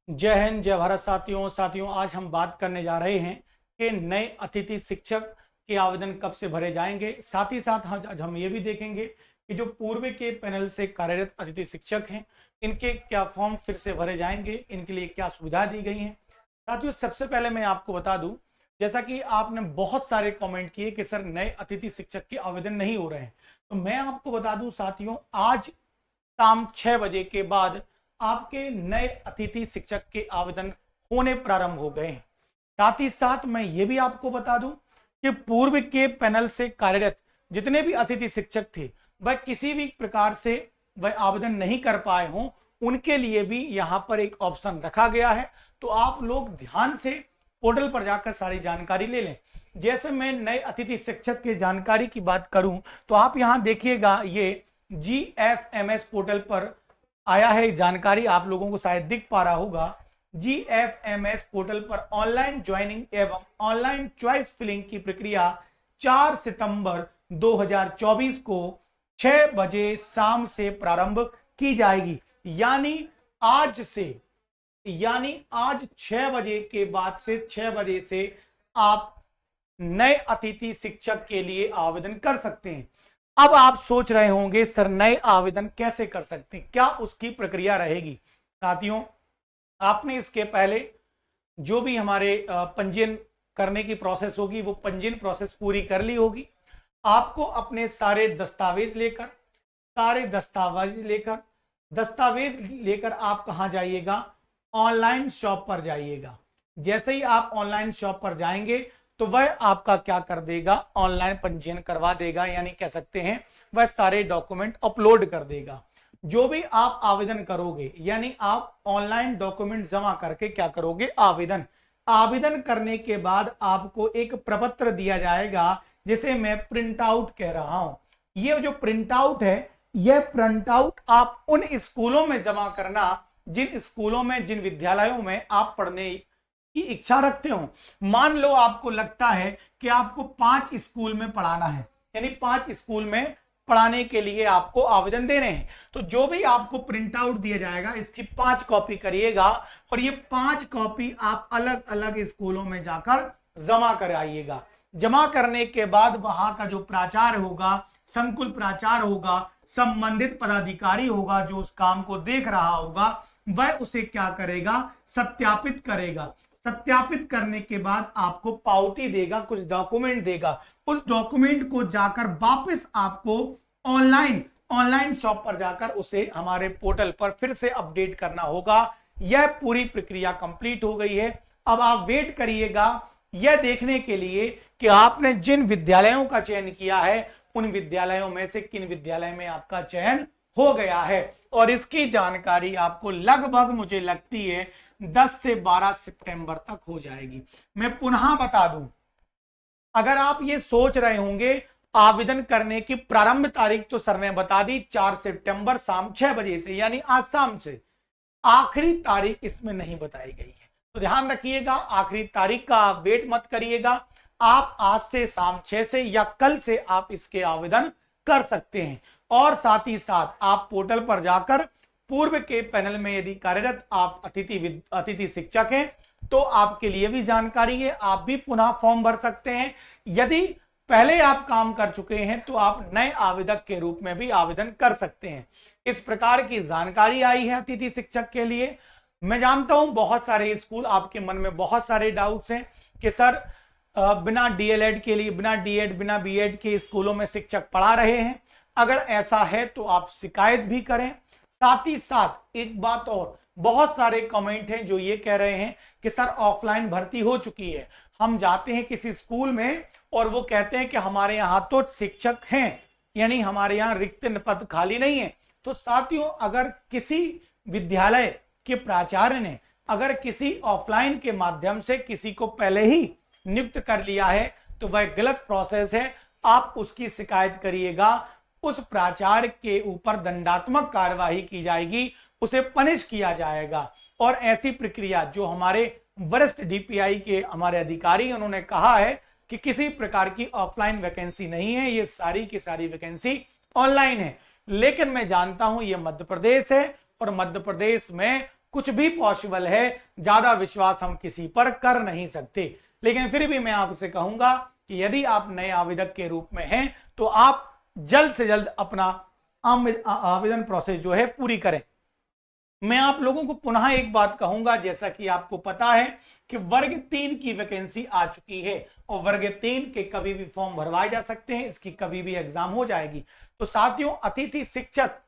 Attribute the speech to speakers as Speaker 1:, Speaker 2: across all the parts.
Speaker 1: जय हिंद, जय भारत। साथियों आज हम बात करने जा रहे हैं कि नए अतिथि शिक्षक के आवेदन कब से भरे जाएंगे। साथ ही साथ आज हम ये भी देखेंगे कि जो पूर्व के पैनल से कार्यरत अतिथि शिक्षक हैं, इनके क्या फॉर्म फिर से भरे जाएंगे, इनके लिए क्या सुविधा दी गई हैं। साथियों, सबसे पहले मैं आपको बता दूं, जैसा कि आपने बहुत सारे कमेंट किए कि सर नए अतिथि शिक्षक के आवेदन नहीं हो रहे हैं, तो मैं आपको बता दूं साथियों, आज शाम 6 बजे के बाद आपके नए अतिथि शिक्षक के आवेदन होने प्रारंभ हो गए हैं। साथ ही साथ मैं ये भी आपको बता दूं कि पूर्व के पैनल से कार्यरत जितने भी अतिथि शिक्षक थे, वह किसी भी प्रकार से वह आवेदन नहीं कर पाए हों, उनके लिए भी यहां पर एक ऑप्शन रखा गया है। तो आप लोग ध्यान से पोर्टल पर जाकर सारी जानकारी ले लें। जैसे मैं नए अतिथि शिक्षक की जानकारी की बात करूं तो आप यहां देखिएगा, ये GFMS पोर्टल पर आया है जानकारी, आप लोगों को शायद दिख पा रहा होगा। GFMS पोर्टल पर ऑनलाइन ज्वाइनिंग एवं ऑनलाइन चॉइस फिलिंग की प्रक्रिया 4 सितंबर 2024 को 6 बजे शाम से प्रारंभ की जाएगी। यानी आज 6 बजे के बाद से 6 बजे से आप नए अतिथि शिक्षक के लिए आवेदन कर सकते हैं। अब आप सोच रहे होंगे सर नए आवेदन कैसे कर सकते हैं, क्या उसकी प्रक्रिया रहेगी। साथियों, आपने इसके पहले जो भी हमारे पंजीयन करने की प्रोसेस होगी, वो पंजीयन प्रोसेस पूरी कर ली होगी। आपको अपने सारे दस्तावेज लेकर आप कहां जाइएगा, ऑनलाइन शॉप पर जाइएगा। जैसे ही आप ऑनलाइन शॉप पर जाएंगे तो वह आपका क्या कर देगा, ऑनलाइन पंजीयन करवा देगा, यानी कह सकते हैं वह सारे डॉक्यूमेंट अपलोड कर देगा। जो भी आप आवेदन करोगे, यानी आप ऑनलाइन डॉक्यूमेंट जमा करके क्या करोगे, आवेदन करने के बाद आपको एक प्रपत्र दिया जाएगा, जिसे मैं प्रिंट आउट कह रहा हूं। ये जो प्रिंट आउट है, यह प्रिंट आउट आप उन स्कूलों में जमा करना जिन विद्यालयों में आप पढ़ने की इच्छा रखते हो। मान लो आपको लगता है कि आपको 5 स्कूल में पढ़ाना है, यानी 5 स्कूल में पढ़ाने के लिए आपको आवेदन देने हैं, तो जो भी आपको प्रिंट आउट दिया जाएगा, इसकी 5 कॉपी करिएगा और ये 5 कॉपी आप अलग अलग स्कूलों में जाकर जमा कराइएगा। जमा करने के बाद वहां का जो प्राचार्य होगा, संकुल प्राचार्य होगा, संबंधित पदाधिकारी होगा जो उस काम को देख रहा होगा, वह उसे क्या करेगा, सत्यापित करेगा। सत्यापित करने के बाद आपको पावती देगा, कुछ डॉक्यूमेंट देगा। उस डॉक्यूमेंट को जाकर वापस आपको ऑनलाइन शॉप पर जाकर उसे हमारे पोर्टल पर फिर से अपडेट करना होगा। यह पूरी प्रक्रिया कंप्लीट हो गई है। अब आप वेट करिएगा यह देखने के लिए कि आपने जिन विद्यालयों का चयन किया है, उन विद्यालयों में से किन विद्यालय में आपका चयन हो गया है। और इसकी जानकारी आपको लगभग, मुझे लगती है 10 से 12 सितंबर तक हो जाएगी। मैं पुनः बता दूं, अगर आप ये सोच रहे होंगे आवेदन करने की प्रारंभ तारीख तो सर ने बता दी 4 सितंबर शाम 6 बजे से, यानी आज शाम से। आखिरी तारीख इसमें नहीं बताई गई है, तो ध्यान रखिएगा, आखिरी तारीख का आप वेट मत करिएगा। आप आज से शाम 6 से या कल से आप इसके आवेदन कर सकते हैं। और साथ ही साथ आप पोर्टल पर जाकर पूर्व के पैनल में यदि कार्यरत आप अतिथि शिक्षक हैं तो आपके लिए भी जानकारी है, आप भी पुनः फॉर्म भर सकते हैं। यदि पहले आप काम कर चुके हैं तो आप नए आवेदक के रूप में भी आवेदन कर सकते हैं। इस प्रकार की जानकारी आई है अतिथि शिक्षक के लिए। मैं जानता हूं बहुत सारे स्कूल, आपके मन में बहुत सारे डाउट्स हैं कि सर बिना DLED के लिए, बिना D.Ed बिना B.Ed के स्कूलों में शिक्षक पढ़ा रहे हैं। अगर ऐसा है तो आप शिकायत भी करें। साथ ही साथ एक बात और, बहुत सारे कमेंट हैं जो ये कह रहे हैं कि सर ऑफलाइन भर्ती हो चुकी है, हम जाते हैं किसी स्कूल में और वो कहते हैं कि हमारे यहाँ तो शिक्षक हैं, यानी हमारे यहाँ रिक्त पद खाली नहीं है। तो साथियों, अगर किसी विद्यालय के प्राचार्य ने अगर किसी ऑफलाइन के माध्यम से किसी को पहले ही नियुक्त कर लिया है तो वह गलत प्रोसेस है। आप उसकी शिकायत करिएगा, उस प्राचार्य के ऊपर दंडात्मक कार्यवाही की जाएगी, उसे पनिश किया जाएगा। और ऐसी प्रक्रिया जो हमारे वरिष्ठ DPI के हमारे अधिकारी, उन्होंने कहा है कि किसी प्रकार की ऑफलाइन वैकेंसी नहीं है, ये सारी की सारी वैकेंसी ऑनलाइन है। लेकिन मैं जानता हूं ये मध्य प्रदेश है और मध्य प्रदेश में कुछ भी पॉसिबल है, ज्यादा विश्वास हम किसी पर कर नहीं सकते। लेकिन फिर भी मैं आपसे कहूंगा कि यदि आप नए आवेदक के रूप में हैं तो आप जल्द से जल्द अपना आवेदन प्रोसेस जो है पूरी करें। मैं आप लोगों को पुनः एक बात कहूंगा, जैसा कि आपको पता है कि वर्ग 3 की वैकेंसी आ चुकी है और वर्ग 3 के कभी भी फॉर्म भरवाए जा सकते हैं, इसकी कभी भी एग्जाम हो जाएगी। तो साथियों, अतिथि शिक्षक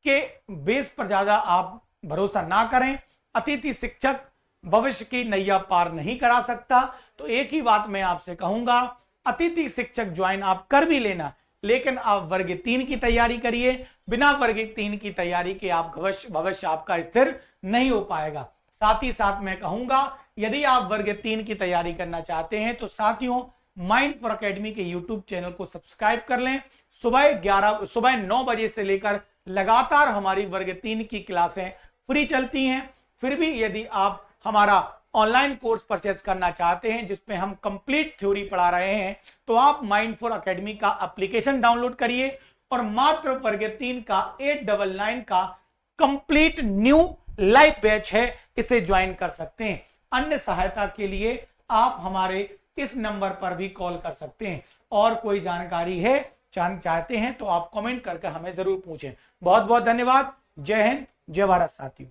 Speaker 1: के बेस पर ज्यादा आप भरोसा ना करें। अतिथि शिक्षक भविष्य की नैया पार नहीं करा सकता। तो एक ही बात मैं आपसे कहूंगा, अतिथि शिक्षक ज्वाइन आप कर भी लेना, लेकिन आप वर्ग 3 की तैयारी करिए। बिना वर्ग 3 की तैयारी के आप भविष्य आपका स्थिर नहीं हो पाएगा। साथ ही साथ मैं कहूंगा, यदि आप वर्ग 3 की तैयारी करना चाहते हैं तो साथियों, माइंड4 एकेडमी के यूट्यूब चैनल को सब्सक्राइब कर लें। सुबह 9 बजे से लेकर लगातार हमारी वर्ग 3 की क्लासें फ्री चलती हैं। फिर भी यदि आप हमारा ऑनलाइन कोर्स परचेज करना चाहते हैं जिसपे हम कंप्लीट थ्योरी पढ़ा रहे हैं, तो आप माइंड4 एकेडमी का एप्लीकेशन डाउनलोड करिए और मात्र वर्ग 3 का 899 का कंप्लीट न्यू लाइव बैच है, इसे ज्वाइन कर सकते हैं। अन्य सहायता के लिए आप हमारे इस नंबर पर भी कॉल कर सकते हैं। और कोई जानकारी है चाहते हैं तो आप कमेंट करके हमें जरूर पूछें। बहुत बहुत धन्यवाद। जय हिंद, जय भारत साथियों।